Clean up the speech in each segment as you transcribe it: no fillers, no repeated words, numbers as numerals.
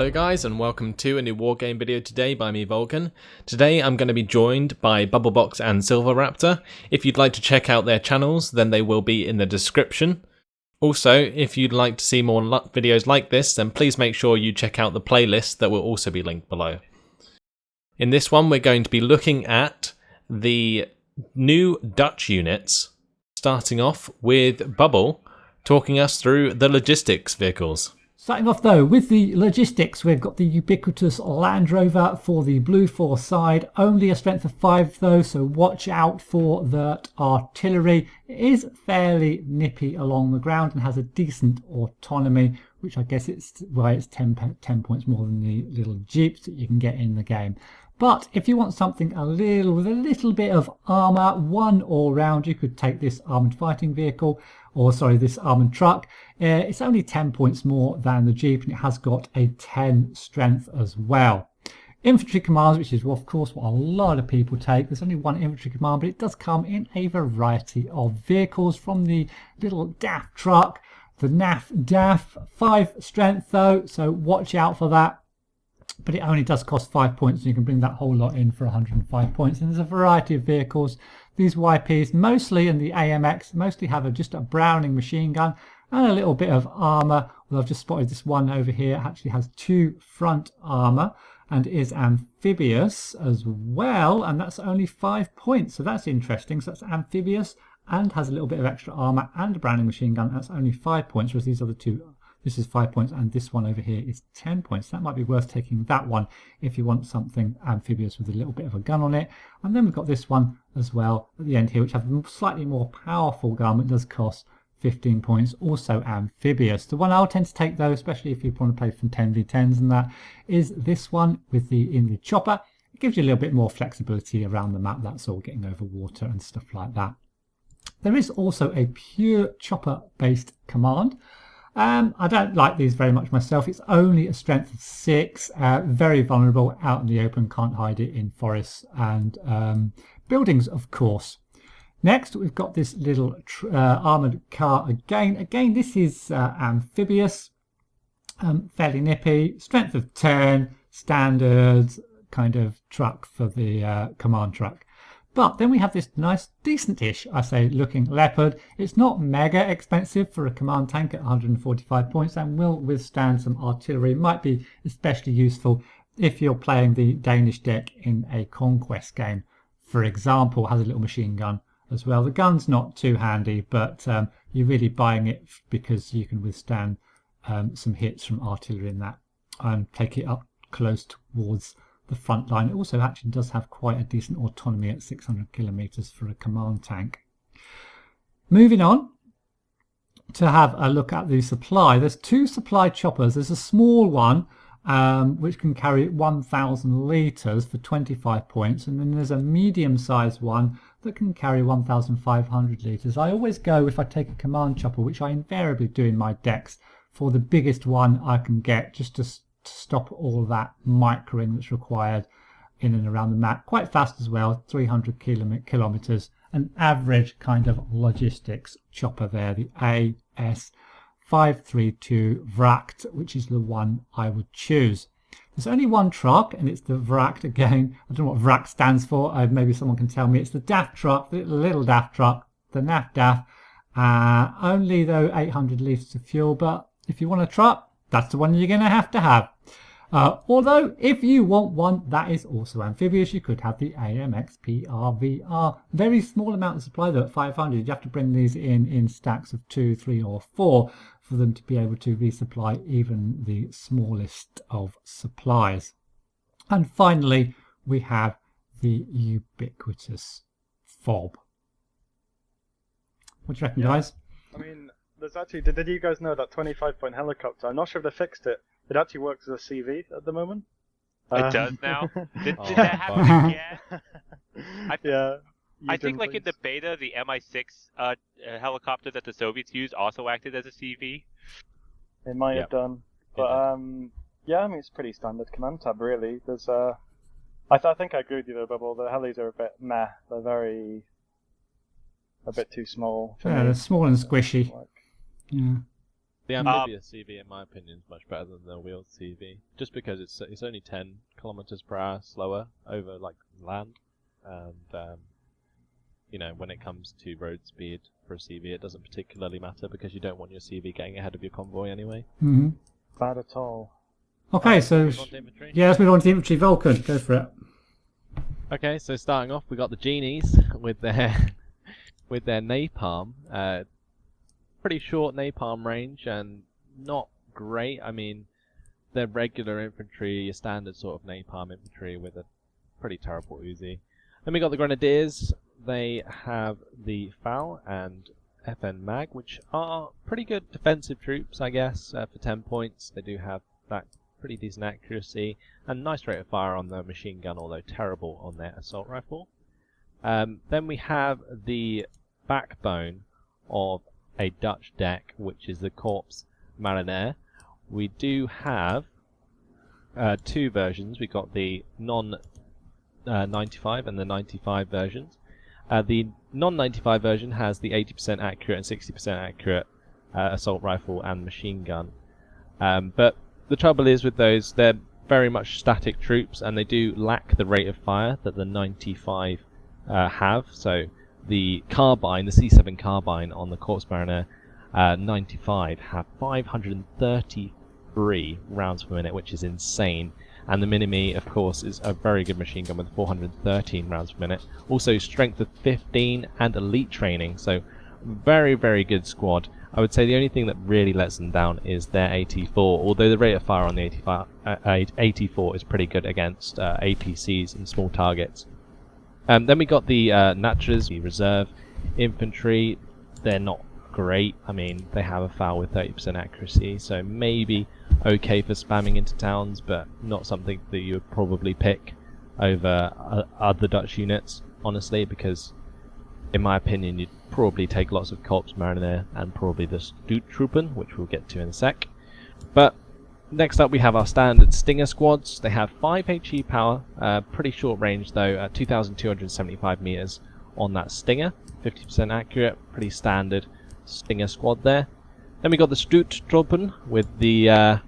Hello guys and welcome to a new Wargame video today by me Vulcan. Today I'm going to be joined by Bubblebox and SilverRaptor. If you'd like to check out their channels then they will be in the description. Also, if you'd like to see more videos like this then please make sure you check out the playlist that will also be linked below. In this one we're going to be looking at the new Dutch units, starting off with Bubble talking us through the logistics vehicles. Starting off though with the logistics, we've got the ubiquitous Land Rover for the Blue 4 side, only a strength of 5 though, so watch out for that artillery. It is fairly nippy along the ground and has a decent autonomy, which I guess it's why it's 10 points more than the little jeeps that you can get in the game. But if you want something with a little bit of armour, one all round, you could take this armoured fighting vehicle, or sorry, this armoured truck. It's only 10 points more than the Jeep and it has got a 10 strength as well. Infantry commands, which is of course what a lot of people take. There's only one infantry command, but it does come in a variety of vehicles, from the little DAF truck, the NAF DAF, 5 strength though, so watch out for that. But it only does cost 5 points, and you can bring that whole lot in for 105 points. And there's a variety of vehicles. These YPs mostly, and the AMX mostly have just a Browning machine gun and a little bit of armour. Well, I've just spotted this one over here. It actually has 2 front armour and is amphibious as well, and that's only 5 points. So that's interesting. So that's amphibious and has a little bit of extra armour and a Browning machine gun. That's only 5 points, whereas these other two, this is 5 points and this one over here is 10 points. That might be worth taking that one if you want something amphibious with a little bit of a gun on it. And then we've got this one as well at the end here, which has a slightly more powerful gun, but does cost 15 points, also amphibious. The one I'll tend to take though, especially if you want to play from 10v10s and that, is this one with in the chopper. It gives you a little bit more flexibility around the map, that's all, getting over water and stuff like that. There is also a pure chopper based command. I don't like these very much myself. It's only a strength of 6, very vulnerable out in the open, can't hide it in forests and buildings of course. Next we've got this little armoured car again. Again this is amphibious, fairly nippy, strength of 10, standard kind of truck for the command truck. But then we have this nice, decent-ish, I say, looking Leopard. It's not mega expensive for a command tank at 145 points and will withstand some artillery. Might be especially useful if you're playing the Danish deck in a conquest game. For example, has a little machine gun as well. The gun's not too handy, but you're really buying it because you can withstand some hits from artillery in that and take it up close towards the front line. It also actually does have quite a decent autonomy at 600 kilometers for a command tank. Moving on to have a look at the supply. There's 2 supply choppers. There's a small one which can carry 1,000 litres for 25 points, and then there's a medium-sized one that can carry 1,500 litres. I always go, if I take a command chopper, which I invariably do in my decks, for the biggest one I can get, just to stop all that microing that's required in and around the map. Quite fast as well, 300 kilometers, an average kind of logistics chopper there, the AS532 Vracht, which is the one I would choose. There's only one truck and it's the Vracht again. I don't know what Vracht stands for, maybe someone can tell me. It's the DAF truck, the little DAF truck, the NAF DAF. Only though 800 litres of fuel, but if you want a truck, that's the one you're going to have. Although if you want one that is also amphibious, you could have the AMX PRVR. Very small amount of supply though, at 500. You have to bring these in stacks of 2, 3 or 4 for them to be able to resupply even the smallest of supplies. And finally we have the ubiquitous fob. What do you reckon, guys? I mean, there's actually, did you guys know that 25-point helicopter, I'm not sure if they fixed it, it actually works as a CV at the moment? It does now? Did that happen again? Yeah. I think like in the beta, the Mi-6 helicopter that the Soviets used also acted as a CV. It might have done. But yeah, I mean, it's pretty standard command tab really. There's I think I agree with you though, Bubble. The helis are a bit meh. They're a bit too small for me. They're small and squishy. Yeah. The amphibious CV, in my opinion, is much better than the wheeled CV, just because it's only 10 kilometers per hour slower over like land, and you know, when it comes to road speed for a CV, it doesn't particularly matter because you don't want your CV getting ahead of your convoy anyway. Mm-hmm. Bad at all. Okay, so yeah, let's move on to the infantry. Vulcan, go for it. Okay, so starting off, we got the genies with their napalm. Pretty short napalm range and not great. I mean, they're regular infantry, your standard sort of napalm infantry with a pretty terrible Uzi. Then we got the grenadiers. They have the FAL and FN Mag, which are pretty good defensive troops, I guess, for 10 points. They do have that pretty decent accuracy and nice rate of fire on the machine gun, although terrible on their assault rifle. Then we have the backbone of a Dutch deck, which is the Corps Marinair. We do have two versions. We got the non-95 and the 95 versions. The non-95 version has the 80% accurate and 60% accurate assault rifle and machine gun. But the trouble is with those, they're very much static troops and they do lack the rate of fire that the 95 have. So the carbine, the C7 carbine on the Corps Mariner 95 have 533 rounds per minute, which is insane. And the Mini-Me, of course, is a very good machine gun with 413 rounds per minute. Also strength of 15 and elite training, so very, very good squad. I would say the only thing that really lets them down is their AT4, although the rate of fire on the AT4 is pretty good against APCs and small targets. Then we got the Natchez, the reserve infantry. They're not great. I mean, they have a FAL with 30% accuracy, so maybe okay for spamming into towns, but not something that you would probably pick over other Dutch units, honestly, because in my opinion you'd probably take lots of Corps Mariner and probably the Stoottroepen, which we'll get to in a sec. But next up we have our standard Stinger squads. They have 5 HE power, pretty short range though, at 2,275 meters on that Stinger, 50% accurate, pretty standard Stinger squad there. Then we got the Stoottroepen with the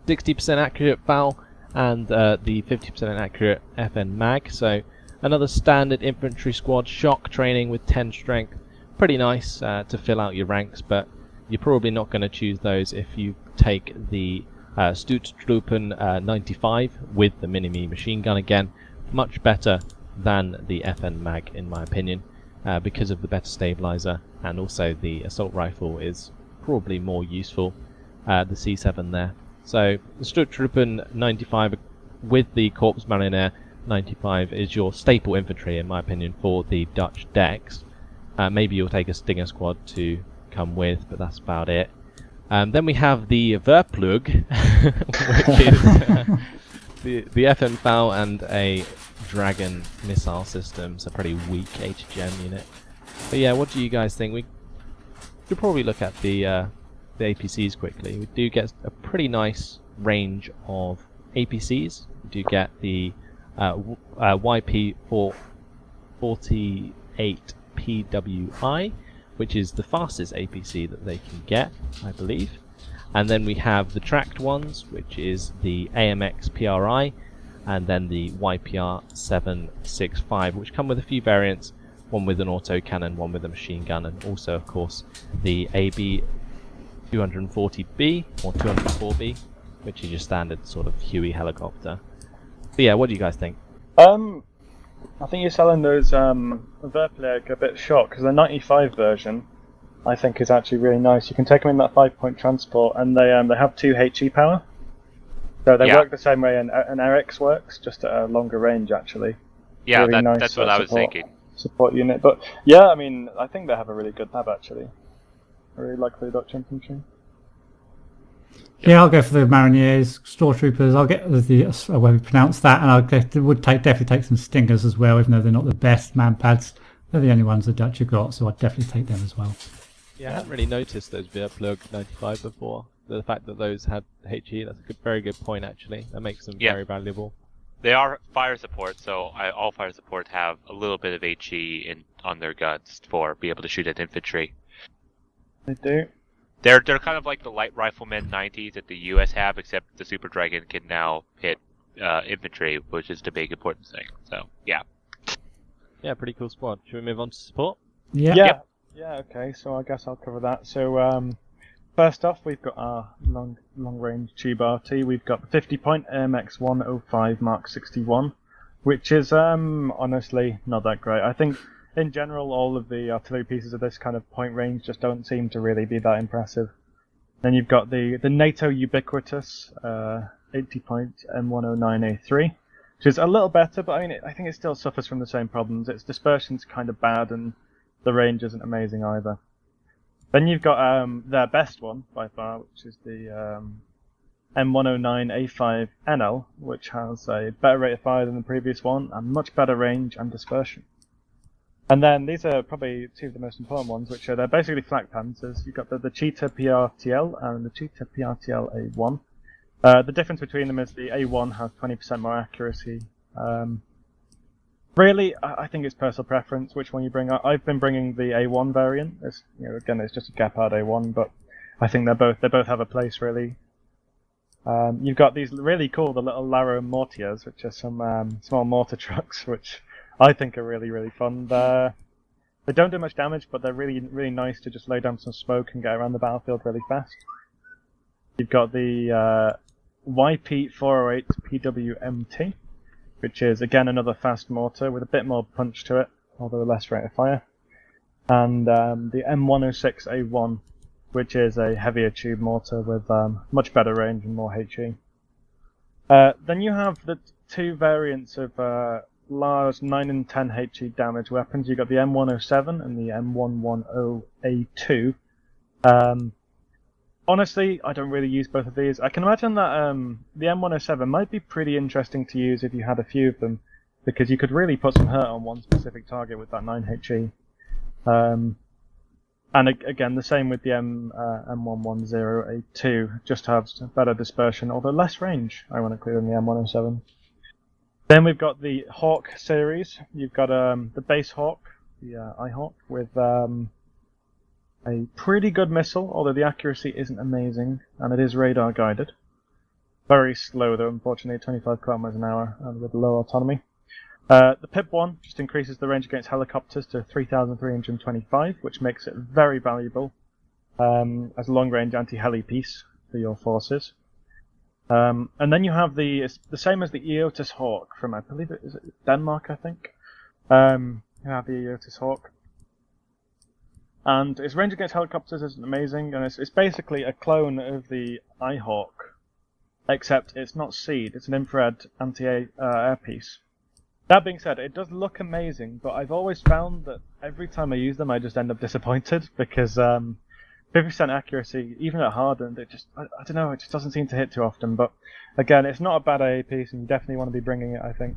60% accurate FAL and the 50% accurate FN Mag. So another standard infantry squad, shock training with 10 strength. Pretty nice to fill out your ranks, but you're probably not going to choose those if you take the Stoottroepen 95 with the Mini-Me machine gun again. Much better than the FN Mag in my opinion, because of the better stabilizer, and also the assault rifle is probably more useful, the C7 there. So the Stoottroepen 95 with the Corps Mariner 95 is your staple infantry in my opinion for the Dutch decks. Maybe you'll take a Stinger squad to come with, but that's about it. Then we have the Verplug, which is the FN FAL and a Dragon missile system, so pretty weak HGM unit. But yeah, what do you guys think? We should probably look at the APCs quickly. We do get a pretty nice range of APCs. We do get the YP48PWI, which is the fastest APC that they can get, I believe. And then we have the tracked ones, which is the AMX PRI, and then the YPR765, which come with a few variants, one with an autocannon, one with a machine gun, and also, of course, the AB 240B or 204B, which is your standard sort of Huey helicopter. But yeah, what do you guys think? I think you're selling those Verplag a bit short, because the 95 version I think is actually really nice. You can take them in that 5-point transport, and they have 2 HE power, so they work the same way an RX works, just at a longer range actually. Yeah, really nice, that's what I was thinking. Support unit, but yeah, I mean, I think they have a really good tab actually. I really like the Dutch infantry. Yeah, I'll go for the Mariniers, Stormtroopers. I'll get the way we pronounce that, and definitely take some Stingers as well, even though they're not the best man-pads. They're the only ones the Dutch have got, so I'd definitely take them as well. Yeah, I hadn't really noticed those Verplug 95 before. The fact that those had HE, that's a very good point actually. That makes them very valuable. They are fire support, so all fire support have a little bit of HE on their guns for be able to shoot at infantry. They do. They're kind of like the light rifleman 90s that the US have, except the Super Dragon can now hit infantry, which is the big important thing. So yeah. Yeah, pretty cool squad. Should we move on to support? Yeah. Yeah. Yeah. Okay. So I guess I'll cover that. So first off, we've got our long range tube RT. We've got the 50 point AMX 105 Mark 61, which is honestly not that great. I think in general all of the artillery pieces of this kind of point range just don't seem to really be that impressive. Then you've got the NATO ubiquitous 80 point M109A3, which is a little better, but I mean I think it still suffers from the same problems. Its dispersion's kind of bad and the range isn't amazing either. Then you've got their best one by far, which is the M109A5 NL, which has a better rate of fire than the previous one and much better range and dispersion. And then these are probably two of the most important ones, which are they're basically flak panzers. You've got the Cheetah PRTL and the Cheetah PRTL A1. The difference between them is the A1 has 20% more accuracy. Really, I think it's personal preference which one you bring. I've been bringing the A1 variant. It's, again, it's just a Gepard A1, but I think they both have a place really. You've got these really cool, the little Laro Mortiers, which are some small mortar trucks, which I think are really fun. They don't do much damage, but they're really nice to just lay down some smoke and get around the battlefield really fast. You've got the YP408 PWMT, which is again another fast mortar with a bit more punch to it, although less rate of fire. And the M106A1, which is a heavier tube mortar with much better range and more HE. Then you have the two variants of large 9 and 10 HE damage weapons. You've got the M107 and the M110A2. Honestly, I don't really use both of these. I can imagine that the M107 might be pretty interesting to use if you had a few of them, because you could really put some hurt on one specific target with that 9 HE. And again, the same with the M110A2, just has better dispersion, although less range, ironically, than the M107. Then we've got the Hawk series. You've got the base Hawk, the iHawk, with a pretty good missile, although the accuracy isn't amazing, and it is radar guided. Very slow though, unfortunately, 25 km an hour, and with low autonomy. The PIP 1 just increases the range against helicopters to 3,325, which makes it very valuable as a long-range anti-heli piece for your forces. And then you have the same as the Eotus Hawk from, I believe it is Denmark, I think. You have the Eotus Hawk. And its range against helicopters isn't amazing, and it's basically a clone of the iHawk, except it's not SEED, it's an infrared anti-air piece. That being said, it does look amazing, but I've always found that every time I use them I just end up disappointed, because 50% accuracy, even at hardened, it just, I don't know, it just doesn't seem to hit too often. But again, it's not a bad AA piece, and you definitely want to be bringing it, I think.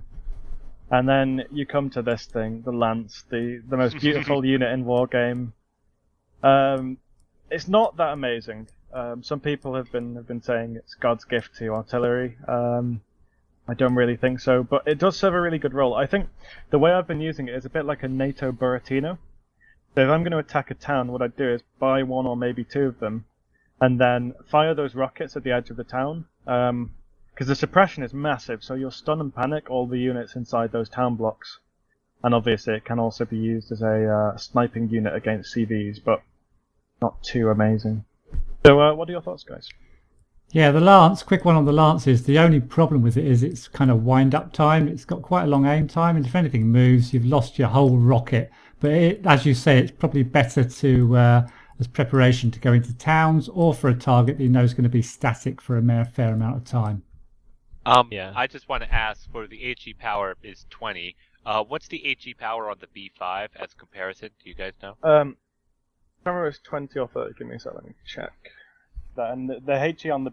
And then you come to this thing, the Lance, the most beautiful unit in Wargame. It's not that amazing. Some people have been saying it's God's gift to artillery. I don't really think so, but it does serve a really good role. I think the way I've been using it is a bit like a NATO Buratino. So if I'm going to attack a town, what I'd do is buy one or maybe two of them, and then fire those rockets at the edge of the town. Because the suppression is massive, so you'll stun and panic all the units inside those town blocks. And obviously it can also be used as a sniping unit against CVs, but not too amazing. So what are your thoughts, guys? Yeah, the Lance, quick one on the Lance is the only problem with it is its kind of wind-up time. It's got quite a long aim time, and if anything moves, you've lost your whole rocket. But as you say, it's probably better to as preparation to go into towns or for a target that you know is going to be static for a fair amount of time. Yeah. I just want to ask, for the HE power is 20. What's the HE power on the B5 as comparison? Do you guys know? I can't remember if it's 20 or 30. Give me a second, let me check. And the HE on the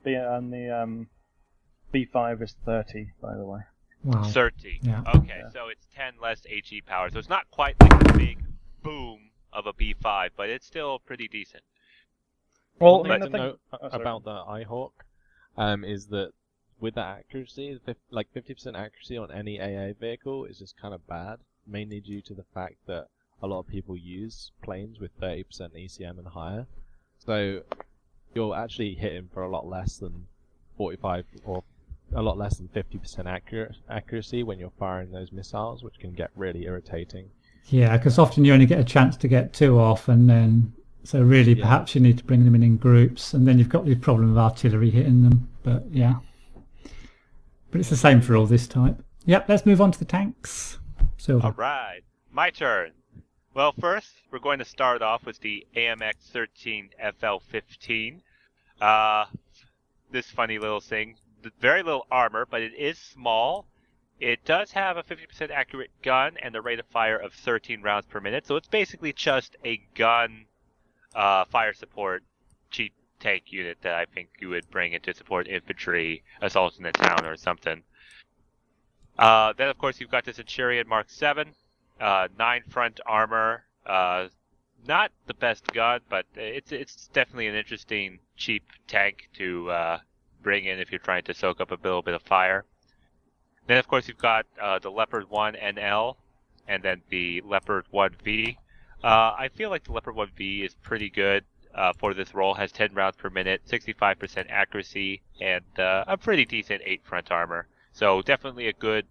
B5 is 30, by the way. Wow. 30. Yeah. Okay, Yeah. so it's 10 less HE power. So it's not quite like the big boom of a B5, but it's still pretty decent. Well, One I thing mean, to note about the iHawk is that with that accuracy, like 50% accuracy on any AA vehicle is just kind of bad, mainly due to the fact that a lot of people use planes with 30% ECM and higher. So you're actually hitting for a lot less than 45 or a lot less than 50% accuracy when you're firing those missiles, which can get really irritating. Yeah, because often you only get a chance to get 2 off, and then so really perhaps you need to bring them in groups, and then you've got the problem of artillery hitting them. But yeah, but it's the same for all this type. Yep, let's move on to the tanks. Silver. All right, my turn. Well, first we're going to start off with the AMX-13 FL-15. This funny little thing, very little armor, but it is small. It does have a 50% accurate gun and a rate of fire of 13 rounds per minute, so it's basically just a gun fire support cheap tank unit that I think you would bring in to support infantry assaults in the town or something. Then, of course, you've got the Centurion Mark 7, 9 front armor. Not the best gun, but it's definitely an interesting cheap tank to bring in if you're trying to soak up a little bit of fire. Then, of course, you've got the Leopard 1 NL and then the Leopard 1V. I feel like the Leopard 1V is pretty good for this role. Has 10 rounds per minute, 65% accuracy, and a pretty decent 8 front armor. So definitely a good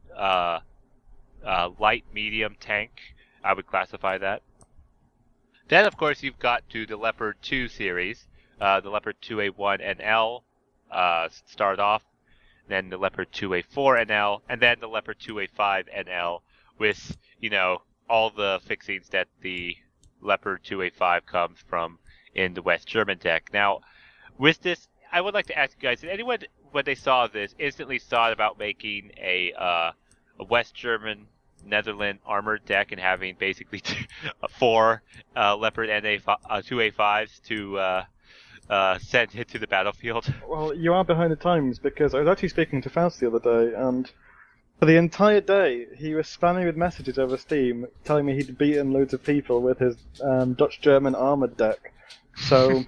light medium tank. I would classify that. Then, of course, you've got to the Leopard 2 series. The Leopard 2A1 NL start off. Then the Leopard 2A4 NL, and then the Leopard 2A5 NL with, all the fixings that the Leopard 2A5 comes from in the West German deck. Now, with this, I would like to ask you guys, did anyone, when they saw this, instantly thought about making a West German Netherlands armored deck and having basically 4 Leopard NA 2A5s to send it to the battlefield? Well, you are behind the times, because I was actually speaking to Faust the other day, and for the entire day he was spamming with messages over Steam telling me he'd beaten loads of people with his Dutch-German armoured deck. So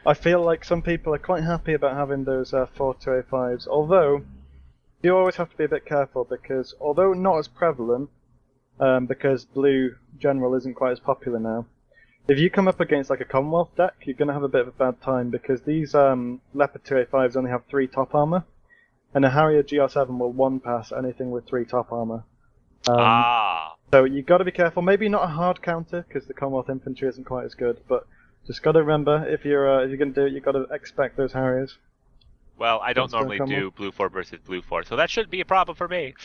I feel like some people are quite happy about having those 4 2A5s, although you always have to be a bit careful, because although not as prevalent, because Blue General isn't quite as popular now, if you come up against like a Commonwealth deck, you're going to have a bit of a bad time, because these Leopard 2A5s only have 3 top armor, and a Harrier GR7 will 1-pass anything with 3 top armor. So you've got to be careful. Maybe not a hard counter, because the Commonwealth infantry isn't quite as good, but just got to remember, if you're going to do it, you've got to expect those Harriers. Well, I don't normally do Blue 4 versus Blue 4, so that shouldn't be a problem for me.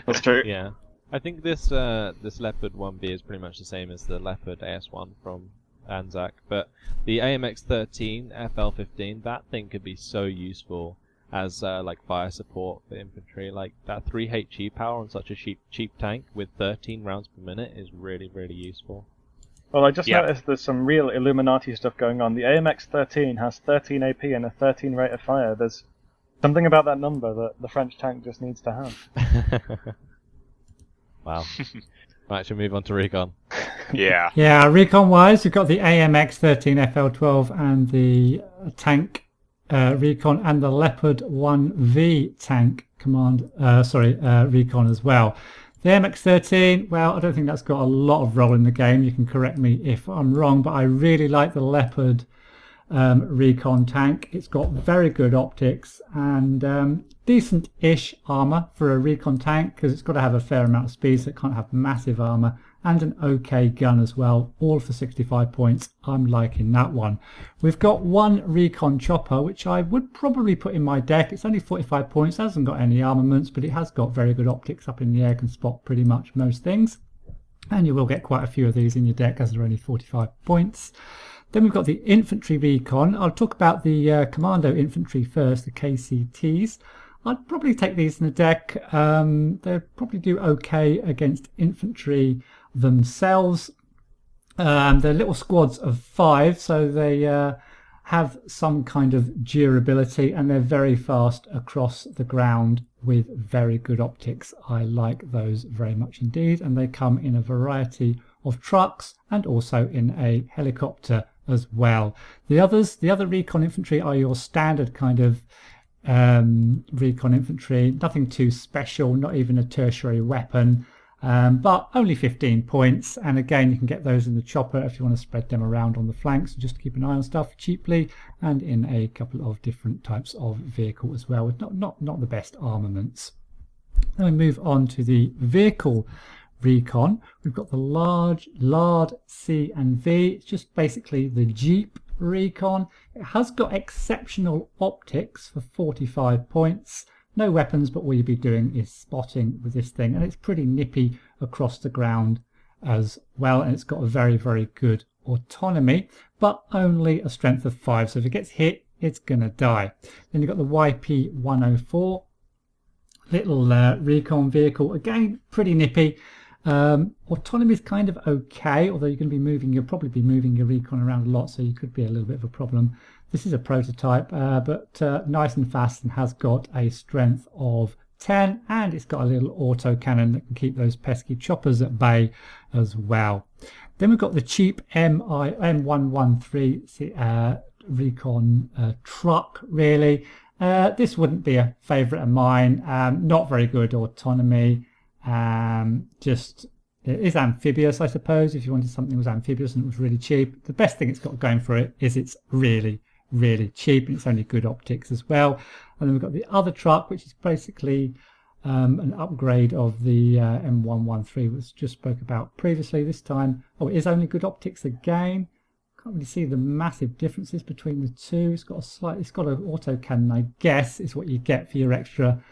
That's true. Yeah. I think this Leopard 1B is pretty much the same as the Leopard AS1 from Anzac, but the AMX-13 FL-15, that thing could be so useful as like fire support for infantry. Like that 3 HE power on such a cheap tank with 13 rounds per minute is really, really useful. Well, I just noticed there's some real Illuminati stuff going on. The AMX-13 has 13 AP and a 13 rate of fire. There's something about that number that the French tank just needs to have. Wow. Right, should we move on to Recon? Yeah. Yeah, Recon-wise, you've got the AMX-13 FL-12 and the tank Recon, and the Leopard 1V tank Recon as well. The AMX-13, well, I don't think that's got a lot of role in the game. You can correct me if I'm wrong, but I really like the Leopard Recon tank. It's got very good optics and decent-ish armor for a Recon tank, because it's got to have a fair amount of speed, so it can't have massive armor, and an okay gun as well, all for 65 points. I'm liking that one. We've got one Recon chopper, which I would probably put in my deck. It's only 45 points, hasn't got any armaments, but it has got very good optics up in the air, can spot pretty much most things, and you will get quite a few of these in your deck as they're only 45 points. Then we've got the infantry Recon. I'll talk about the commando infantry first, the KCTs. I'd probably take these in the deck. They'll probably do okay against infantry themselves. They're little squads of 5, so they have some kind of durability, and they're very fast across the ground with very good optics. I like those very much indeed, and they come in a variety of trucks and also in a helicopter as well. The other Recon infantry are your standard kind of Recon infantry, nothing too special, not even a tertiary weapon. but only 15 points. And again, you can get those in the chopper if you want to spread them around on the flanks, just to keep an eye on stuff cheaply, and in a couple of different types of vehicle as well, with not the best armaments. Then we move on to the vehicle Recon. We've got the large Lard C and V. It's just basically the Jeep Recon. It has got exceptional optics for 45 points. No weapons, but all you'll be doing is spotting with this thing, and it's pretty nippy across the ground as well, and it's got a very, very good autonomy, but only a strength of 5, so if it gets hit, it's gonna die. Then you've got the YP104, little recon vehicle, again pretty nippy. Autonomy is kind of okay, although you'll probably be moving your recon around a lot, so you could be a little bit of a problem. This is a prototype, but nice and fast, and has got a strength of 10, and it's got a little auto cannon that can keep those pesky choppers at bay as well. Then we've got the cheap M113 recon truck, really. This wouldn't be a favourite of mine. Not very good autonomy. Just it is amphibious, I suppose. If you wanted something that was amphibious and it was really cheap, the best thing it's got going for it is it's really cheap, and it's only good optics as well. And then we've got the other truck, which is basically an upgrade of the M113, which just spoke about previously. This time, it is only good optics again. Can't really see the massive differences between the two. It's got an auto cannon, I guess, is what you get for your extra.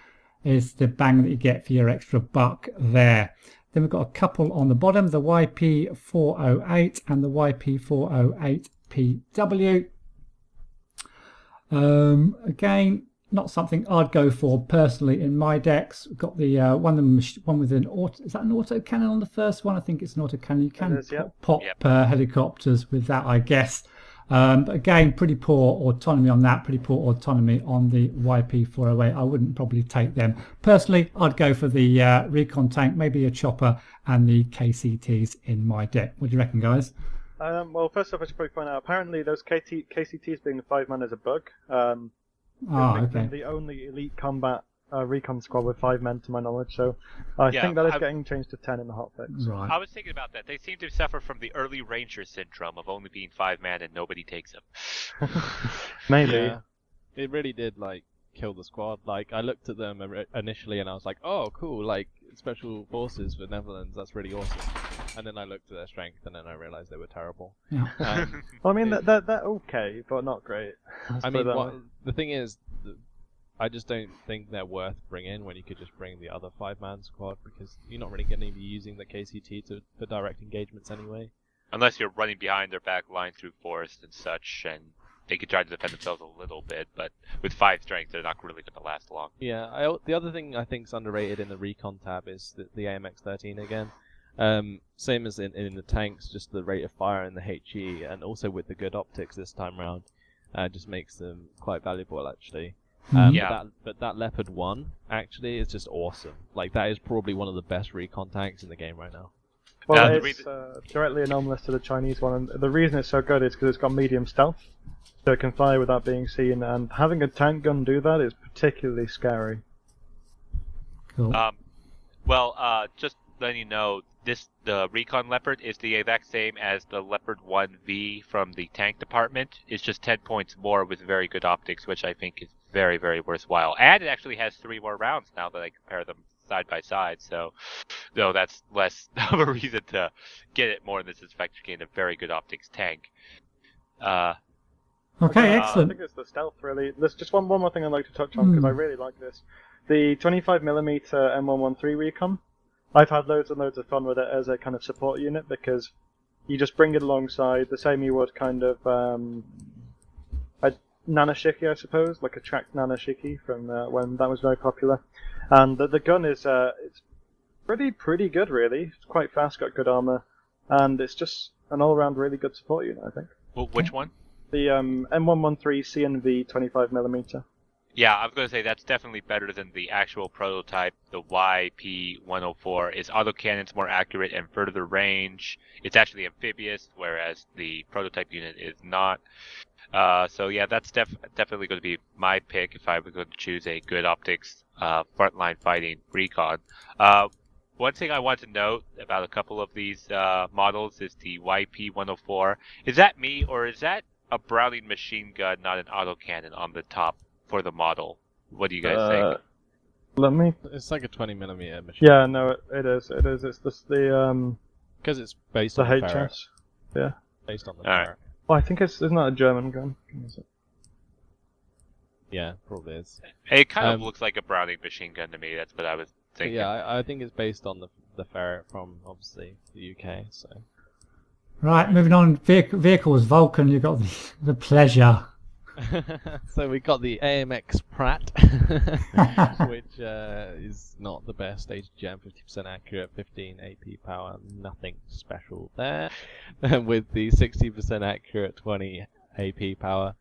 Is the bang that you get for your extra buck there. Then we've got a couple on the bottom, the YP408 and the YP408PW. Again, not something I'd go for personally in my decks. We've got the one with an auto. Is that an auto cannon on the first one? I think it's an auto cannon. You can pop helicopters with that, I guess. But again, pretty poor autonomy on that, pretty poor autonomy on the YP408. I wouldn't probably take them. Personally, I'd go for the Recon tank, maybe a chopper, and the KCTs in my deck. What do you reckon, guys? Well, first off, I should probably point out, apparently those KCTs being the 5-man is a bug. Okay. The only elite combat recon squad with 5 men, to my knowledge, so I think that is getting changed to 10 in the hotfix. Right. I was thinking about that. They seem to suffer from the early Ranger syndrome of only being 5-man and nobody takes them. Maybe. Yeah. It really did kill the squad. I looked at them initially and I was like, oh cool, special forces for Netherlands, that's really awesome. And then I looked at their strength and then I realized they were terrible. Yeah. Well, I mean, they're okay, but not great. The thing is, I just don't think they're worth bringing when you could just bring the other 5-man squad, because you're not really going to be using the KCT for direct engagements anyway. Unless you're running behind their back line through forest and such, and they could try to defend themselves a little bit, but with 5 strength, they're not really going to last long. Yeah, the other thing I think is underrated in the Recon tab is the AMX-13 again. Same as in the tanks, just the rate of fire and the HE, and also with the good optics this time round, just makes them quite valuable actually. But that Leopard 1 actually is just awesome. That is probably one of the best recon tanks in the game right now. Well, it's directly anomalous to the Chinese one, and the reason it's so good is because it's got medium stealth, so it can fly without being seen, and having a tank gun do that is particularly scary. Cool. Just letting you know, the Recon Leopard is the exact same as the Leopard 1V from the tank department. It's just 10 points more with very good optics, which I think is very, very worthwhile. And it actually has 3 more rounds now that I compare them side by side, so though that's less of a reason to get it more in this respect, to gain a very good optics tank. Okay, I excellent. think it's the stealth, really. There's just one more thing I'd like to touch on, because I really like this. The 25mm M113 Recon. I've had loads and loads of fun with it as a kind of support unit, because you just bring it alongside the same you would kind of a Nanashiki, I suppose, like a tracked Nanashiki from when that was very popular. And the gun is it's pretty good, really. It's quite fast, got good armor, and it's just an all-around really good support unit, I think. Well, which one? The M113 CNV 25mm. Yeah, I was going to say that's definitely better than the actual prototype. The YP104 is autocannon's more accurate and further range. It's actually amphibious, whereas the prototype unit is not. So yeah, that's definitely going to be my pick if I was going to choose a good optics frontline fighting recon. one thing I want to note about a couple of these models is the YP-104. Is that me, or is that a Browning machine gun, not an autocannon, on the top for the model? What do you guys think? Let me. It's like a 20mm machine. Yeah, no, it is. It is. It's the Because it's based the on the ferret. HS. Yeah. Based on the Alright. ferret. Oh, I think it's. Isn't that a German gun? Is it? Yeah, probably is. It kind of looks like a Browning machine gun to me. That's what I was But thinking. yeah, I think it's based on the ferret from obviously the UK. So Right, moving on. Vehicles. Vulcan, you've got the pleasure. so we got the AMX Pratt, which is not the best. HGM, 50% accurate, 15 AP power, nothing special there. With the 60% accurate, 20 AP power.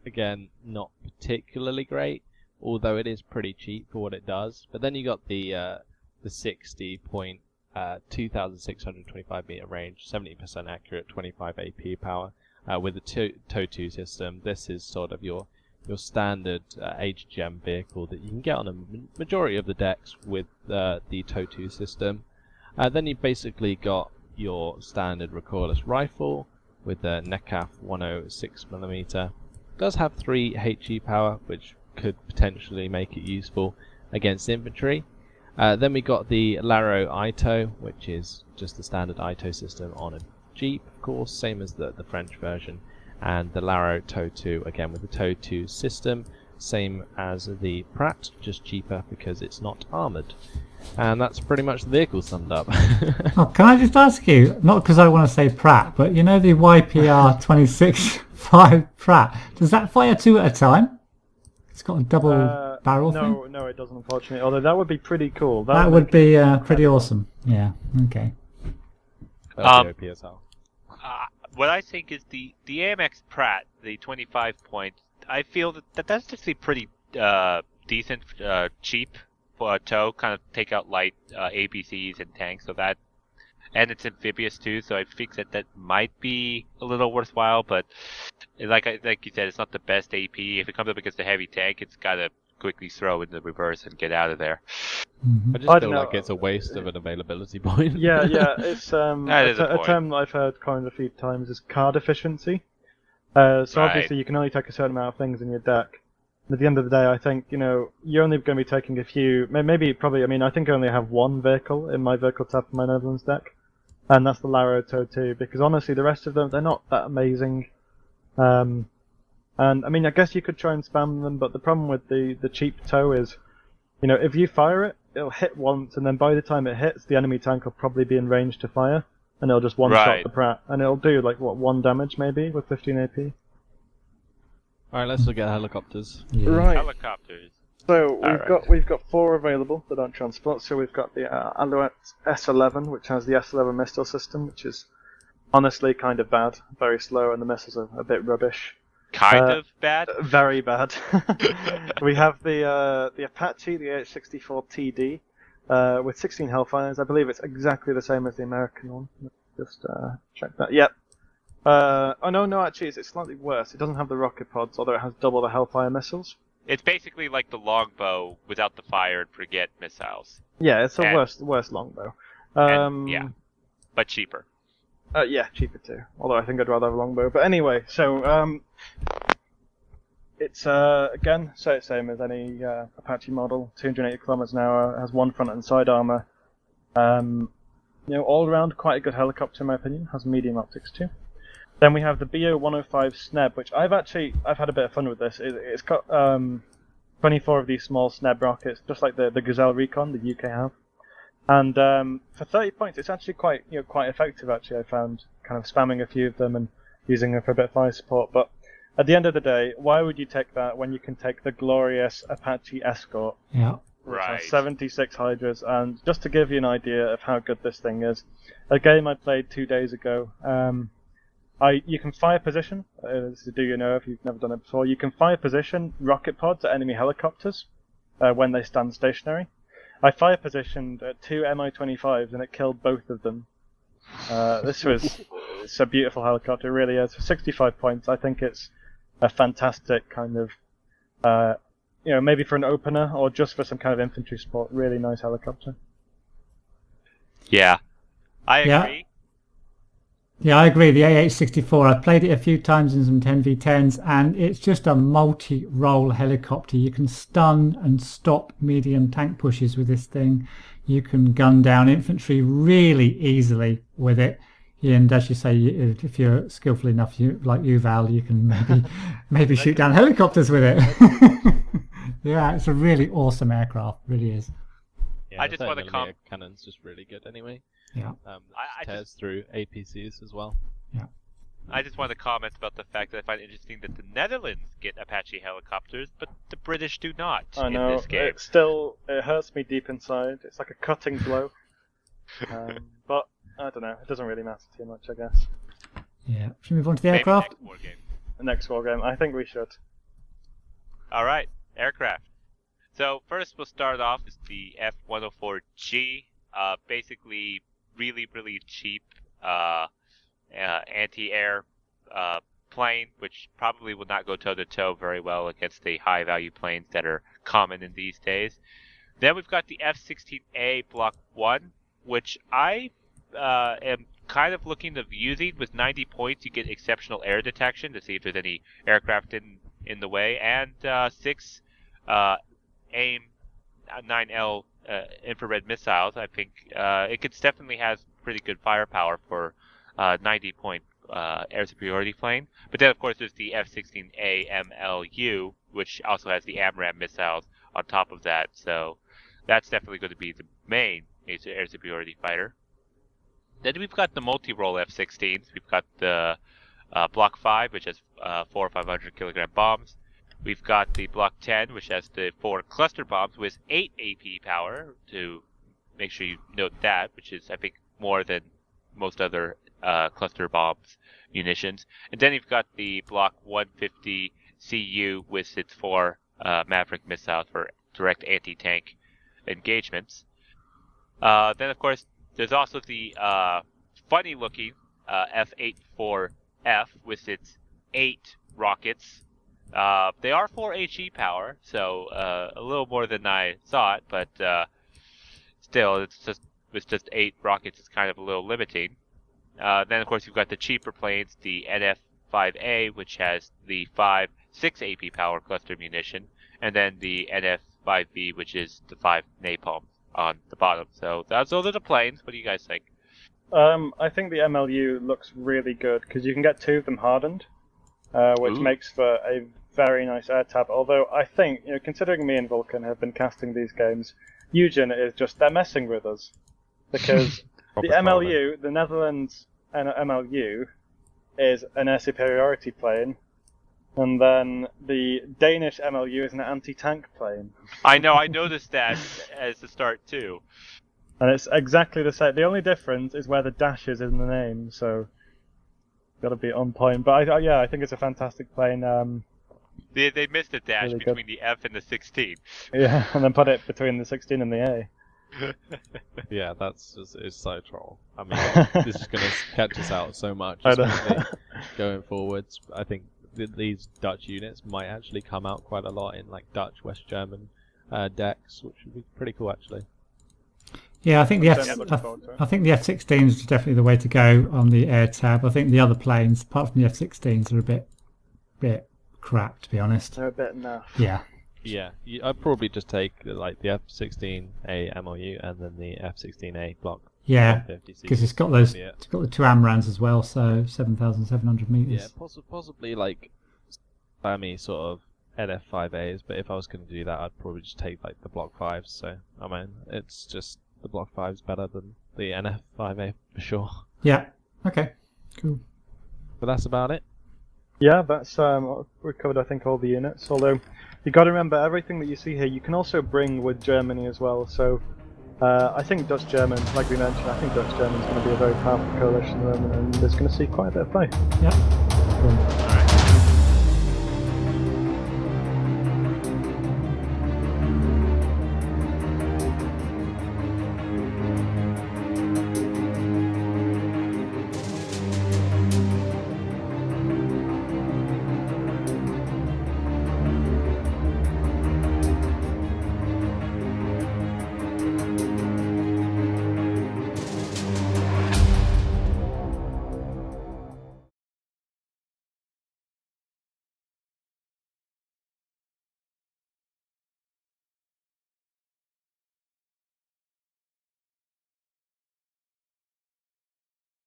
Again, not particularly great, although it is pretty cheap for what it does. But then you got the 2,625 meter range, 70% accurate, 25 AP power. With the TOW2 system, this is sort of your standard HGM vehicle that you can get on a majority of the decks with the TOW2 system. Then you basically got your standard recoilless rifle with the NECAF 106mm. Does have 3 HE power, which could potentially make it useful against infantry. Then we got the Laro ITO, which is just the standard ITO system on a Jeep, of course, same as the French version, and the Laro TOW2 again with the TOW2 system, same as the Pratt, just cheaper because it's not armoured. And that's pretty much the vehicle summed up. Oh, can I just ask you, not because I want to say Pratt, but you know the YPR 26.5 Pratt, does that fire 2 at a time? It's got a double barrel thing? No, it doesn't, unfortunately. Although that would be pretty cool. That would be pretty awesome. Yeah, okay. PSL. What I think is the AMX Pratt, the 25 points, I feel that's actually pretty decent, cheap for a tow, kind of take out light APCs and tanks, so that, and it's amphibious too, so I think that might be a little worthwhile, but like you said, it's not the best AP. If it comes up against a heavy tank, it's got to quickly throw in the reverse and get out of there. I just feel like it's a waste of an availability point. Yeah, it's a term that I've heard coined a few times is card efficiency. So obviously you can only take a certain amount of things in your deck. And at the end of the day, I think, you're only going to be taking a few, probably, I think I only have one vehicle in my vehicle tab for my Netherlands deck, and that's the Laro TOW2, because honestly the rest of them, they're not that amazing. And I guess you could try and spam them, but the problem with the cheap tow is, if you fire it, it'll hit once, and then by the time it hits, the enemy tank will probably be in range to fire, and it'll just one-shot the Pratt, and it'll do 1 damage maybe with 15 AP. Alright, let's look at helicopters. Yeah. Right. Helicopters. So we've got 4 available that aren't transport. So we've got the Alouette S11, which has the S11 missile system, which is honestly kind of bad, very slow, and the missiles are a bit rubbish. Kind of bad? Very bad. We have the Apache, the AH-64 TD, with 16 Hellfires. I believe it's exactly the same as the American one. Let's just check that. Yep. No, actually, it's slightly worse. It doesn't have the rocket pods, although it has double the Hellfire missiles. It's basically like the longbow without the fire and forget missiles. Yeah, it's a worse longbow. Yeah, but cheaper. Yeah, cheaper too. Although I think I'd rather have a longbow. But anyway, so it's again same as any Apache model. 280 kilometers an hour, has 1 front and side armor. All around quite a good helicopter in my opinion. Has medium optics too. Then we have the BO-105 Sneb, which I've had a bit of fun with this. It's got 24 of these small Sneb rockets, just like the Gazelle Recon the UK have. And for 30 points, it's actually quite effective. Actually, I found kind of spamming a few of them and using them for a bit of fire support. But at the end of the day, why would you take that when you can take the glorious Apache Escort? Yeah. Which has 76 Hydras, and just to give you an idea of how good this thing is, a game I played 2 days ago. You can fire position. This is do you know if you've never done it before. You can fire position rocket pods at enemy helicopters when they stand stationary. I fire positioned 2 Mi-25s and it killed both of them. It's a beautiful helicopter, it really is. For 65 points, I think it's a fantastic kind of, maybe for an opener or just for some kind of infantry support, really nice helicopter. Yeah, I Yeah. agree. Yeah, I agree. The AH-64, I've played it a few times in some 10v10s, and it's just a multi-role helicopter. You can stun and stop medium tank pushes with this thing. You can gun down infantry really easily with it. And as you say, if you're skillful enough, like you, Val, you can maybe shoot down helicopters with it. Yeah, it's a really awesome aircraft. Really is. Yeah, I the just want to 30mm cannon's just really good anyway. Yeah. I Tears just- through APCs as well. I just want to comment about the fact that I find it interesting that the Netherlands get Apache helicopters, but the British do not I in know. this game. It hurts me deep inside. It's like a cutting blow. But I don't know. It doesn't really matter too much, I guess. Yeah. Should we move on to the Maybe aircraft? next war game. The next war game, I think we should. All right, aircraft. So first we'll start off with the F-104G. Basically, really cheap anti-air plane, which probably will not go toe-to-toe very well against the high-value planes that are common in these days. Then we've got the F-16A Block 1, which I am kind of looking of using. With 90 points, you get exceptional air detection to see if there's any aircraft in the way, and 6 AIM 9L infrared missiles. I think it definitely has pretty good firepower for 90-point air superiority plane. But then, of course, there's the F-16A MLU, which also has the AMRAAM missiles on top of that. So that's definitely going to be the main air superiority fighter. Then we've got the multi-role F-16s. We've got the Block 5, which has 4 or 500 kilogram bombs. We've got the Block 10, which has the 4 cluster bombs with 8 AP power, to make sure you note that, which is, I think, more than most other cluster bombs munitions. And then you've got the Block 150 CU with its 4 Maverick missiles for direct anti-tank engagements. Then, of course, there's also the funny-looking F-84F with its 8 rockets. They are 4 HE power, so a little more than I thought, but still, with just 8 rockets, it's kind of a little limiting. Then, of course, you've got the cheaper planes, the NF-5A, which has the 6 AP power cluster munition, and then the NF-5B, which is the 5 napalm on the bottom. So those are the planes. What do you guys think? I think the MLU looks really good because you can get 2 of them hardened, which Ooh. makes for a very nice air tab. Although I think, considering me and Vulcan have been casting these games, Eugen is just, they're messing with us. Because the MLU, the Netherlands MLU, is an air superiority plane, and then the Danish MLU is an anti-tank plane. I know, I noticed that as the start too. And it's exactly the same. The only difference is where the dash is in the name, so got to be on point. But I think it's a fantastic plane. They missed a dash Really between good. the F and the 16. Yeah, and then put it between the 16 and the A. Yeah, it's so troll. I mean, this is going to catch us out so much, I know. especially going forwards. I think these Dutch units might actually come out quite a lot in like Dutch, West German decks, which would be pretty cool actually. Yeah, I think the Yeah, looking forward to it. I think the F-16s is definitely the way to go on the air tab. I think the other planes, apart from the F-16s, are a bit crap, to be honest. They're a bit naff. Yeah. Yeah, I'd probably just take like the F-16A MLU and then the F-16A block. Yeah, 150 because CU. it's got those. Yeah. It's got the 2 AMRAAMs as well, so 7,700 Yeah, meters. possibly like spammy sort of NF5As, but if I was going to do that, I'd probably just take like the Block 5s. So I mean, it's just the Block 5's better than the NF5A for sure. Yeah. Okay. Cool. But that's about it. Yeah, that's we covered I think all the units. Although you got to remember everything that you see here. You can also bring with Germany as well. So I think Dutch-German, like we mentioned, I think Dutch-German is going to be a very powerful coalition at the moment, and it's going to see quite a bit of play. Yeah. Cool.